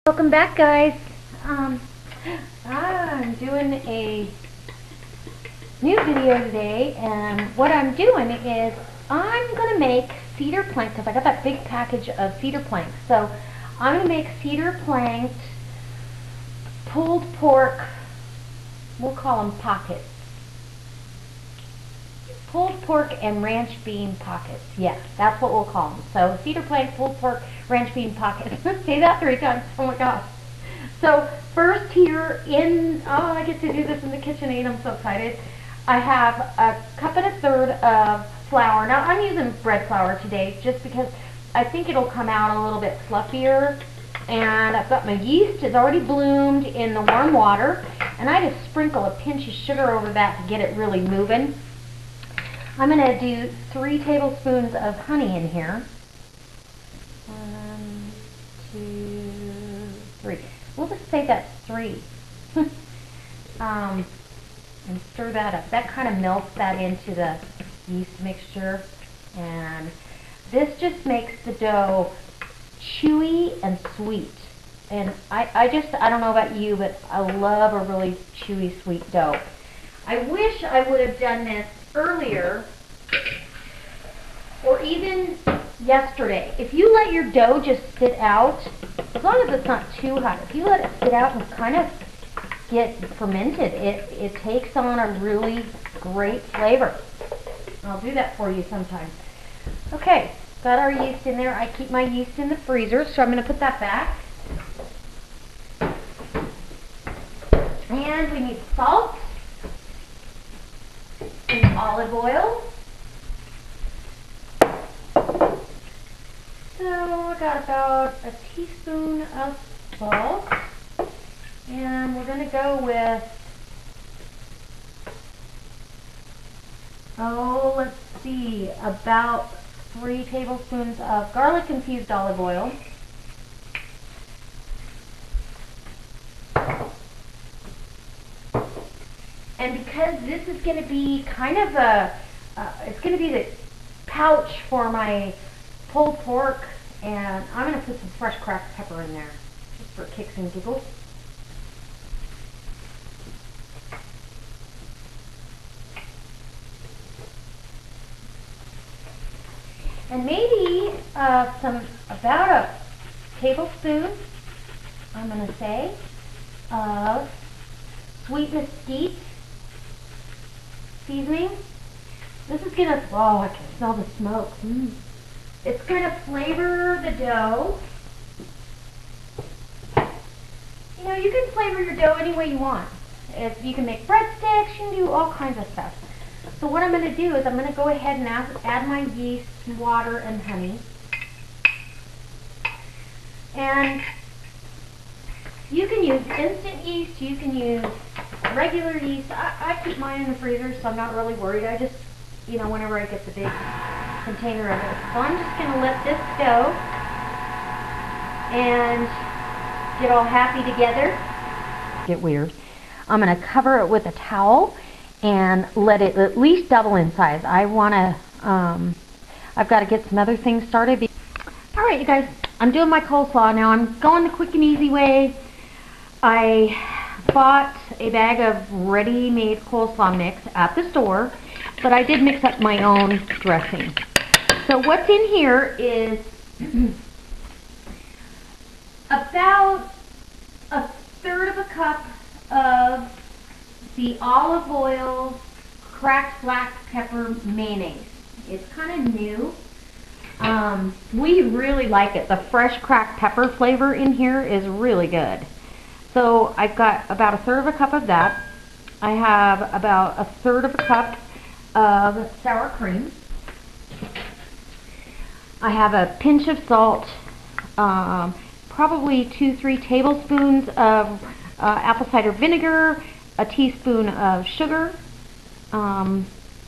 Welcome back, guys. I'm doing a new video today, and what I'm doing is I'm going to make cedar planks, because I got that big package of cedar planks. So I'm going to make cedar planked pulled pork, we'll call them pockets. Pulled pork and ranch bean pockets. Yes, that's what we'll call them. So cedar plank, pulled pork, ranch bean pockets. Say that 3 times. Oh my gosh. So first here I get to do this in the KitchenAid. I'm so excited. I have 1.3 cups of flour. Now I'm using bread flour today just because I think it'll come out a little bit fluffier. And I've got my yeast. It's already bloomed in the warm water. And I just sprinkle a pinch of sugar over that to get it really moving. I'm going to do 3 tablespoons of honey in here. 1, 2, 3. We'll just say that's 3. And stir that up. That kind of melts that into the yeast mixture. And this just makes the dough chewy and sweet. And I don't know about you, but I love a really chewy, sweet dough. I wish I would have done this earlier, or even yesterday. If you let your dough just sit out, as long as it's not too hot, if you let it sit out and kind of get fermented, it takes on a really great flavor. I'll do that for you sometime. Okay, got our yeast in there. I keep my yeast in the freezer, so I'm going to put that back. And we need salt and olive oil. So I got about a teaspoon of salt, and we're going to go with, let's see, about 3 tablespoons of garlic infused olive oil. And because this is going to be kind of it's going to be the pouch for my pulled pork, and I'm going to put some fresh cracked pepper in there, just for kicks and giggles. And maybe about a tablespoon, I'm going to say, of sweet mesquite seasoning. This is going to, oh, I can smell the smoke. It's going to flavor the dough. You know, you can flavor your dough any way you want. You can make breadsticks, you can do all kinds of stuff. So what I'm going to do is I'm going to go ahead and add my yeast, water, and honey. And you can use instant yeast, you can use regular yeast. I keep mine in the freezer, so I'm not really worried. I just, whenever I get the big container of it. So I'm just going to let this go and get all happy together. Get weird. I'm going to cover it with a towel and let it at least double in size. I've got to get some other things started. Alright, you guys, I'm doing my coleslaw now. I'm going the quick and easy way. I bought a bag of ready-made coleslaw mix at the store, but I did mix up my own dressing. So what's in here is about 1/3 cup of the olive oil cracked black pepper mayonnaise. It's kind of new. We really like it. The fresh cracked pepper flavor in here is really good. So I've got about 1/3 cup of that. I have about 1/3 cup of sour cream. I have a pinch of salt, probably 2-3 tablespoons of apple cider vinegar, a teaspoon of sugar,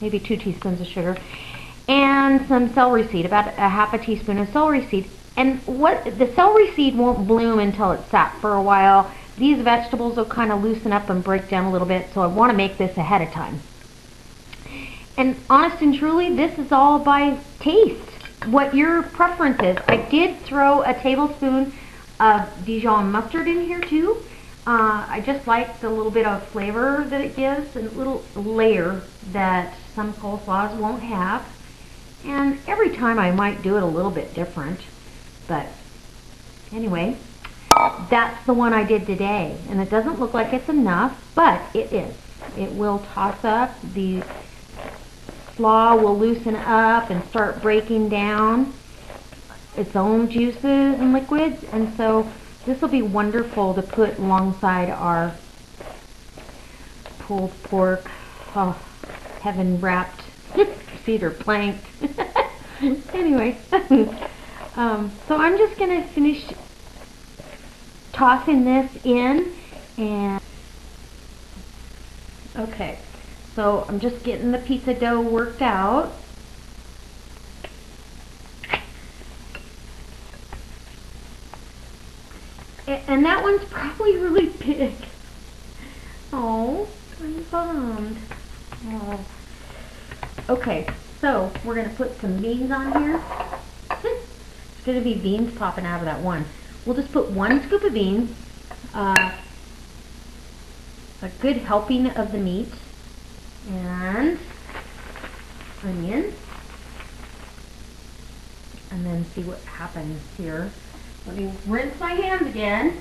maybe 2 teaspoons of sugar, and some celery seed, about a 1/2 teaspoon of celery seed. And the celery seed won't bloom until it's sat for a while. These vegetables will kind of loosen up and break down a little bit, so I want to make this ahead of time. And honest and truly, this is all by taste, what your preference is. I did throw a tablespoon of Dijon mustard in here too. I just like the little bit of flavor that it gives, and a little layer that some coleslaws won't have. And every time I might do it a little bit different, but anyway, that's the one I did today. And it doesn't look like it's enough, but it is. It will toss up. The slaw will loosen up and start breaking down its own juices and liquids, and so this will be wonderful to put alongside our pulled pork, heaven wrapped cedar planked. Anyway, so I'm just going to finish tossing this in, and okay, so I'm just getting the pizza dough worked out. And that one's probably really big. Oh, I'm bummed. Oh. Okay, so we're going to put some beans on here. It's going to be beans popping out of that one. We'll just put 1 scoop of beans, a good helping of the meat, and onion, and then see what happens here. Let me rinse my hands again.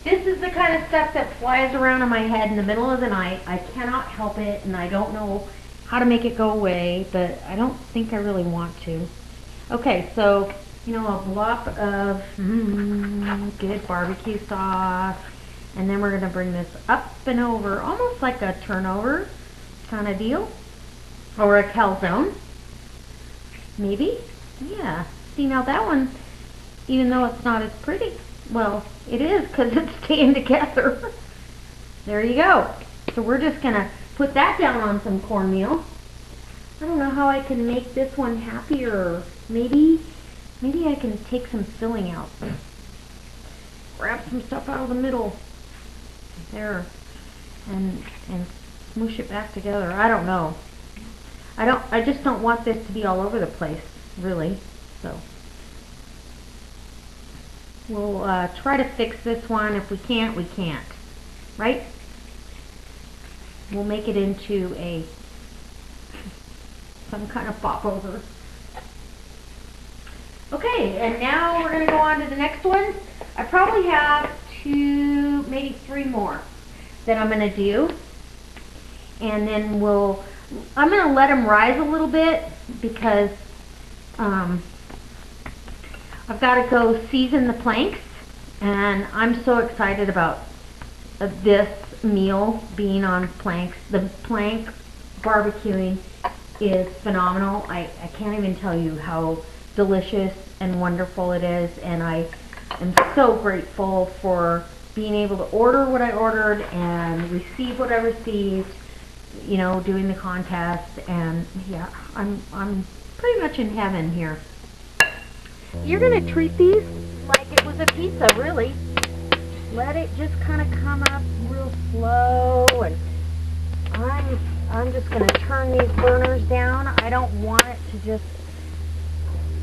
This is the kind of stuff that flies around in my head in the middle of the night. I cannot help it, and I don't know how to make it go away, but I don't think I really want to. Okay, so, you know, a blob of good barbecue sauce, and then we're going to bring this up and over, almost like a turnover kind of deal, or a calzone. Maybe? Yeah. See, now that one, even though it's not as pretty, well, it is because it's staying together. There you go. So we're just going to put that down on some cornmeal. I don't know how I can make this one happier. Maybe I can take some filling out. Grab some stuff out of the middle. There. And smoosh it back together. I don't know. I just don't want this to be all over the place, really. So we'll try to fix this one. If we can't, we can't. Right? We'll make it into some kind of popover. Okay, and now we're going to go on to the next one. I probably have 2, maybe 3 more that I'm going to do. And then I'm going to let them rise a little bit because I've got to go season the planks, and I'm so excited about this meal being on planks. The plank barbecuing is phenomenal. I can't even tell you how delicious and wonderful it is, and I am so grateful for being able to order what I ordered and receive what I received, you know, doing the contest. And yeah, I'm pretty much in heaven here. You're gonna treat these like it was a pizza, really. Let it just kind of come up real slow, and I'm just gonna turn these burners down. I don't want it to just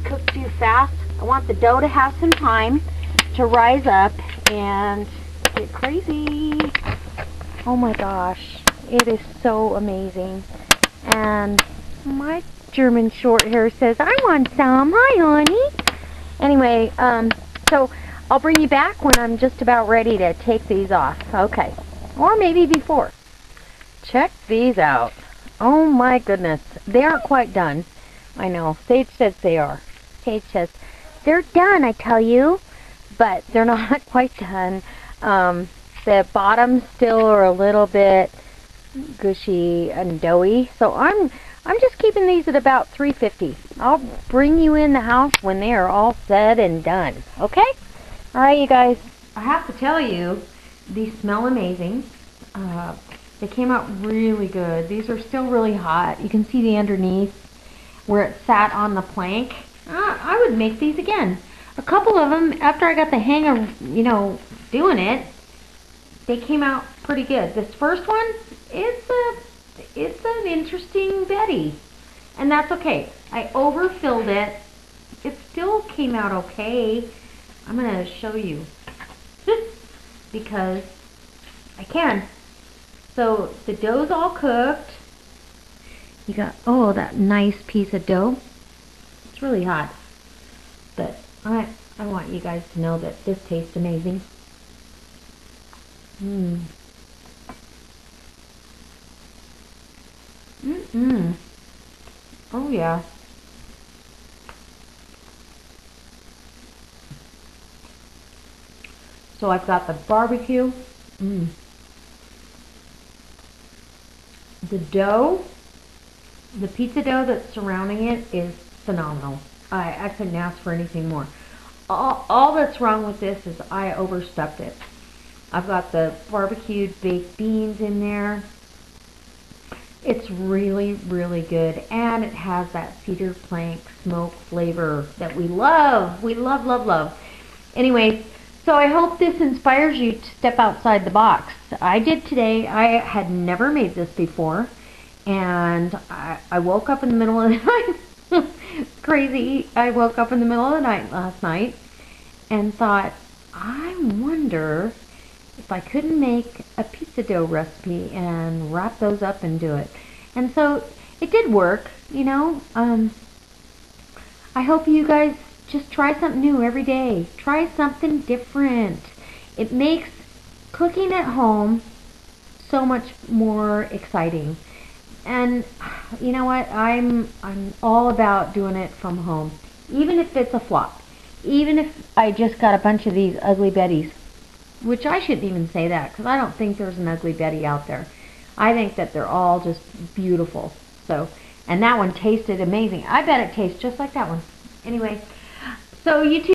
cook too fast. I want the dough to have some time to rise up and get crazy. Oh my gosh. It is so amazing. And my German short hair says, I want some. Hi, honey. Anyway, so I'll bring you back when I'm just about ready to take these off. Okay. Or maybe before. Check these out. Oh my goodness. They aren't quite done. I know. Sage says they are. Sage says, they're done, I tell you. But they're not quite done. The bottoms still are a little bit gushy and doughy, so I'm just keeping these at about 350. I'll bring you in the house when they are all said and done. Okay? Alright, you guys. I have to tell you, these smell amazing. They came out really good. These are still really hot. You can see the underneath where it sat on the plank. I would make these again. A couple of them, after I got the hang of, you know, doing it, they came out pretty good. This first one, it's an interesting Betty, and that's okay. I overfilled it still came out okay. I'm going to show you because I can. So the dough's all cooked. You got, oh, that nice piece of dough. It's really hot. But I want you guys to know that this tastes amazing. Mmm. Mmm. Oh yeah. So I've got the barbecue. Mmm. The dough, the pizza dough that's surrounding it is phenomenal. I couldn't ask for anything more. All that's wrong with this is I overstuffed it. I've got the barbecued baked beans in there. It's really, really good, and it has that cedar plank smoke flavor that we love. We love, love, love. Anyway, so I hope this inspires you to step outside the box. I did today. I had never made this before, and I woke up in the middle of the night. Crazy. I woke up in the middle of the night last night and thought, I wonder if I couldn't make a pizza dough recipe and wrap those up and do it. And so it did work, you know. I hope you guys just try something new every day. Try something different. It makes cooking at home so much more exciting. And you know what? I'm all about doing it from home. Even if it's a flop. Even if I just got a bunch of these Ugly Bettys. Which I shouldn't even say that, because I don't think there's an Ugly Betty out there. I think that they're all just beautiful. So, and that one tasted amazing. I bet it tastes just like that one. Anyway, so you two